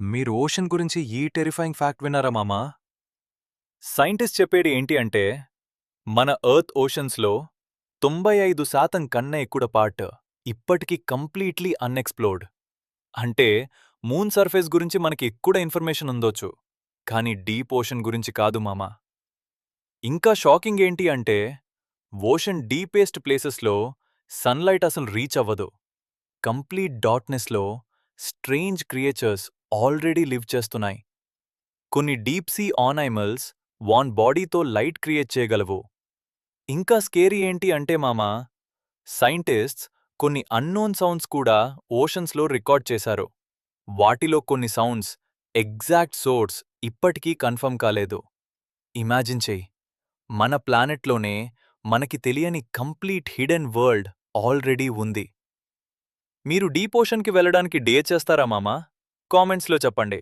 మీరు ఓషన్ గురించి ఈ టెరిఫైయింగ్ ఫ్యాక్ట్ విన్నారా మామా? సైంటిస్ట్ చెప్పేది ఏంటి అంటే, మన ఎర్త్ ఓషన్స్లో 95% కన్నా ఎక్కువ పార్ట్ ఇప్పటికీ కంప్లీట్లీ అన్ఎక్స్ప్లోర్డ్. అంటే మూన్ సర్ఫేస్ గురించి మనకి ఎక్కువ ఇన్ఫర్మేషన్ ఉండొచ్చు, కానీ డీప్ ఓషన్ గురించి కాదు మామా. ఇంకా షాకింగ్ ఏంటి అంటే, ఓషన్ డీపెస్ట్ ప్లేసెస్లో సన్లైట్ అసలు రీచ్ అవ్వదు. కంప్లీట్ డార్క్నెస్లో స్ట్రేంజ్ క్రియేచర్స్ ఆల్రెడీ లివ్ చేస్తున్నాయి. కొన్ని డీప్ సీ ఆనైమల్స్ వాన్ బాడీతో లైట్ క్రియేట్ చేయగలవు. ఇంకా స్కేరీ ఏంటి అంటే మామా, సైంటిస్ట్స్ కొన్ని అన్నోన్ సౌండ్స్ కూడా ఓషన్స్లో రికార్డ్ చేశారు. వాటిలో కొన్ని సౌండ్స్ ఎగ్జాక్ట్ సోర్స్ ఇప్పటికీ కన్ఫర్మ్ కాలేదు. ఇమాజిన్ చెయ్, మన ప్లానెట్లోనే మనకి తెలియని కంప్లీట్ హిడెన్ వరల్డ్ ఆల్రెడీ ఉంది. మీరు డీప్ ఓషన్కి వెళ్ళడానికి డే చేస్తారా మామా? కామెంట్స్లో చెప్పండి.